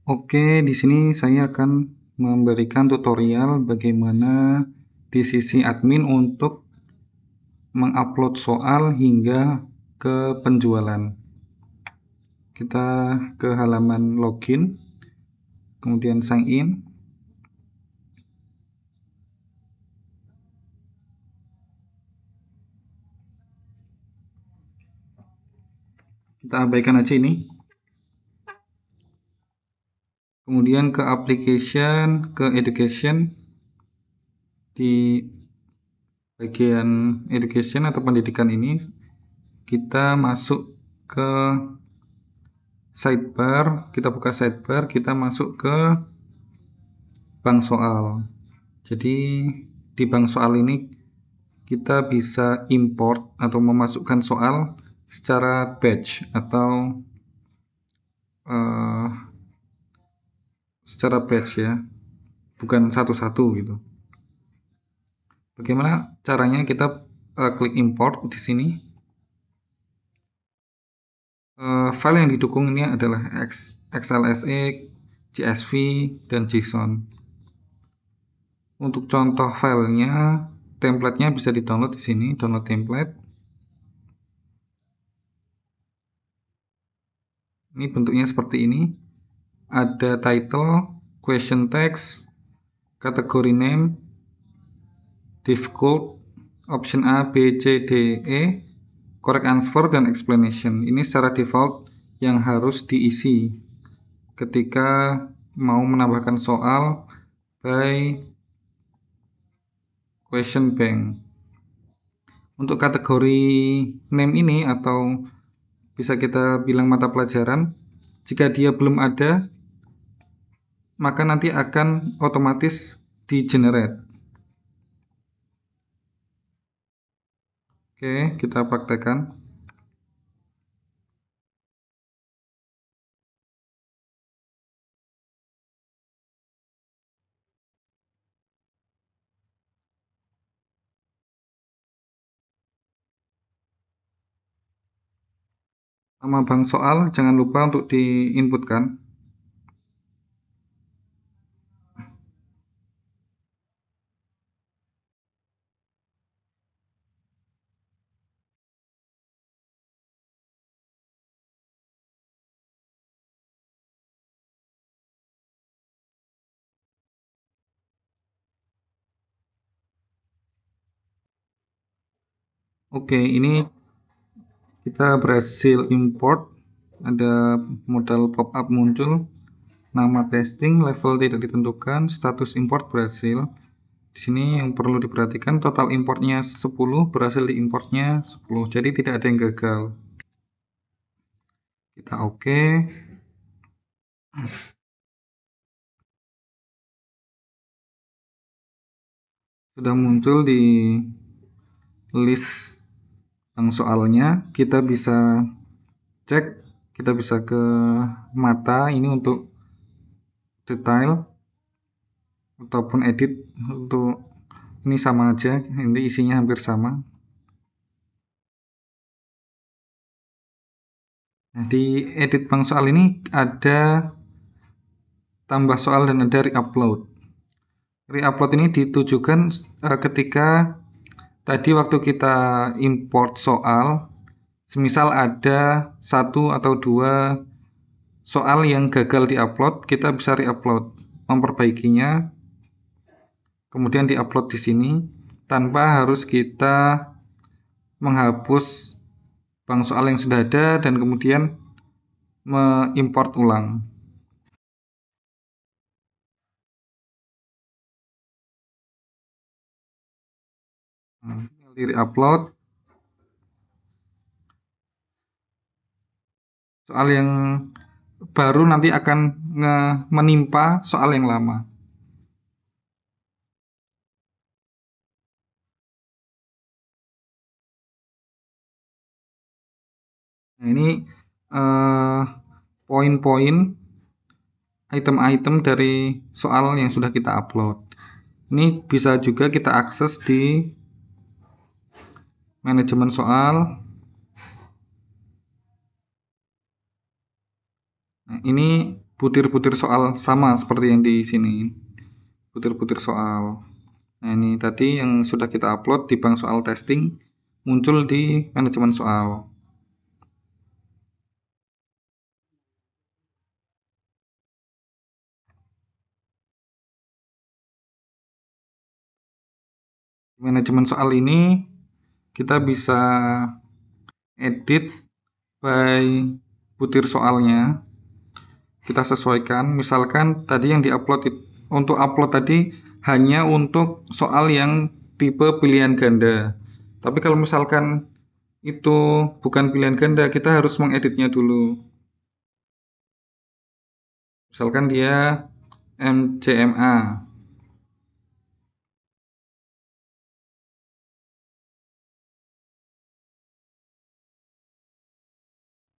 Oke, di sini saya akan memberikan tutorial bagaimana di sisi admin untuk mengupload soal hingga ke penjualan. Kita ke halaman login, kemudian sign in. Kita abaikan aja ini. Kemudian ke application, ke education. Di bagian education atau pendidikan ini kita masuk ke sidebar, kita buka sidebar, kita masuk ke bank soal. Jadi di bank soal ini kita bisa import atau memasukkan soal secara batch atau secara batch ya, bukan satu-satu gitu. Bagaimana caranya? Kita klik import di sini. File yang didukung ini adalah XLSX, CSV, dan JSON. Untuk contoh filenya, template-nya bisa di-download di sini, download template. Ini bentuknya seperti ini. Ada title, question text, kategori name, difficult, option A, B, C, D, E, correct answer, dan explanation. Ini secara default yang harus diisi ketika mau menambahkan soal by question bank. Untuk kategori name ini atau bisa kita bilang mata pelajaran, jika dia belum ada, maka nanti akan otomatis di-generate. Oke, kita praktekkan. Nama bank soal jangan lupa untuk diinputkan. Oke, ini kita berhasil import. Ada modal pop-up muncul, nama testing, level tidak ditentukan, status import berhasil. Di sini yang perlu diperhatikan, total importnya 10, berhasil diimportnya 10, jadi tidak ada yang gagal. Kita oke. Sudah muncul di list bank soalnya. Kita bisa cek, kita bisa ke mata ini untuk detail ataupun edit. Untuk ini sama aja, ini isinya hampir sama. Nah, di edit bank soal ini ada tambah soal dan ada re-upload. Re-upload ini ditujukan ketika tadi waktu kita import soal, semisal ada satu atau dua soal yang gagal di-upload, kita bisa re-upload, memperbaikinya, kemudian di-upload di sini tanpa harus kita menghapus bank soal yang sudah ada dan kemudian mengimport ulang. Di re-upload. Soal yang baru nanti akan menimpa soal yang lama. Nah, ini poin-poin item-item dari soal yang sudah kita upload. Ini bisa juga kita akses di manajemen soal. Nah, ini butir-butir soal sama seperti yang di sini. Butir-butir soal. Nah, ini tadi yang sudah kita upload di bank soal testing muncul di manajemen soal. Manajemen soal ini kita bisa edit by butir soalnya. Kita sesuaikan, misalkan tadi yang diupload untuk upload tadi hanya untuk soal yang tipe pilihan ganda. Tapi kalau misalkan itu bukan pilihan ganda, kita harus mengeditnya dulu. Misalkan dia MCMA.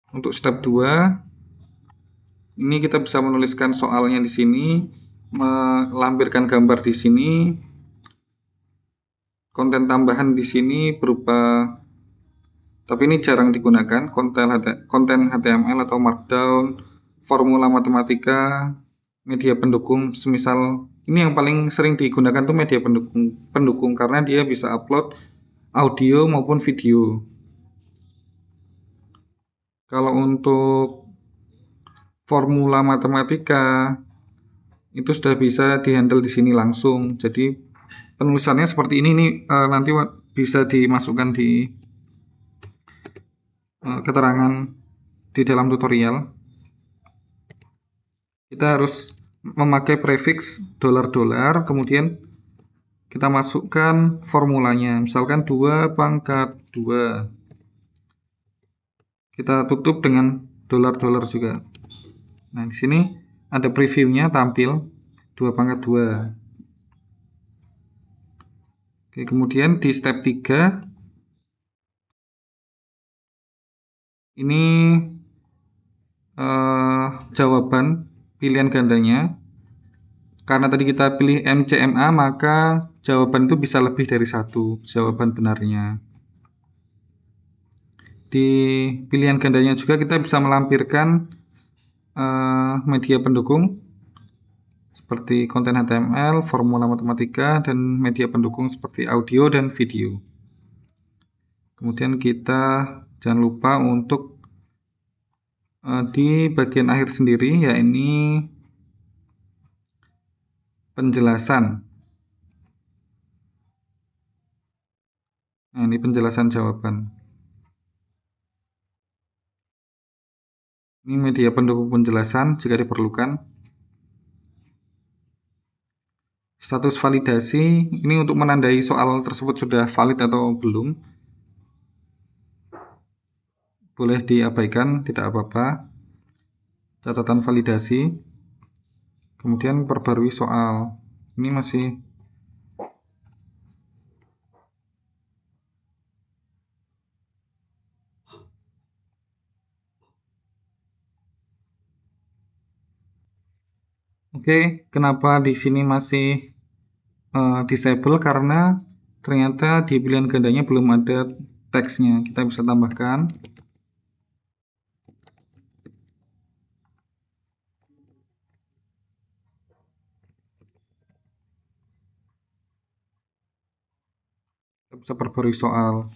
Untuk step 2, ini kita bisa menuliskan soalnya di sini, melampirkan gambar di sini, konten tambahan di sini berupa, tapi ini jarang digunakan, konten HTML atau Markdown, formula matematika, media pendukung, semisal ini yang paling sering digunakan tuh media pendukung karena dia bisa upload audio maupun video. Kalau untuk formula matematika itu sudah bisa dihandle di sini langsung. Jadi penulisannya seperti ini nih, nanti bisa dimasukkan di keterangan di dalam tutorial. Kita harus memakai prefix $, kemudian kita masukkan formulanya, misalkan 2 pangkat 2. Kita tutup dengan $, juga. Nah, di sini ada previewnya tampil 2 pangkat 2. Oke, kemudian di step 3 ini jawaban pilihan gandanya. Karena tadi kita pilih MCMA, maka jawaban itu bisa lebih dari 1 jawaban benarnya. Di pilihan gandanya juga kita bisa melampirkan media pendukung seperti konten HTML, formula matematika, dan media pendukung seperti audio dan video. Kemudian kita jangan lupa untuk di bagian akhir sendiri, yakni penjelasan. Nah, ini penjelasan jawaban. Ini media pendukung penjelasan jika diperlukan. Status validasi ini untuk menandai soal tersebut sudah valid atau belum. Boleh diabaikan, tidak apa-apa. Catatan validasi. Kemudian perbarui soal. Ini masih Oke, kenapa di sini masih disable? Karena ternyata di pilihan gandanya belum ada teksnya. Kita bisa tambahkan. Kita bisa perbarui soal.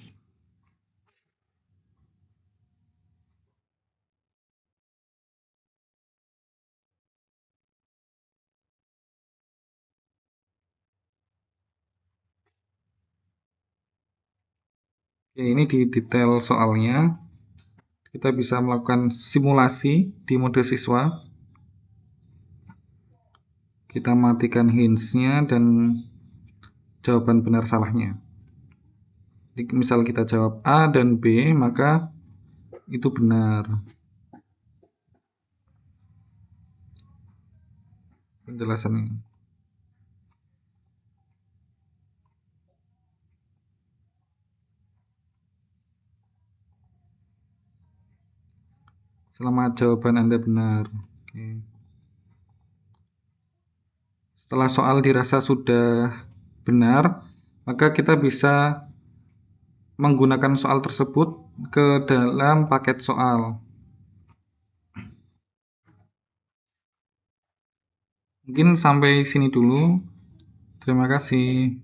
Oke, ini di detail soalnya. Kita bisa melakukan simulasi di mode siswa. Kita matikan hints-nya dan jawaban benar salahnya. Jadi, misal kita jawab A dan B, maka itu benar. Penjelasannya. Selamat, jawaban Anda benar. Oke. Setelah soal dirasa sudah benar, maka kita bisa menggunakan soal tersebut ke dalam paket soal. Mungkin sampai sini dulu. Terima kasih.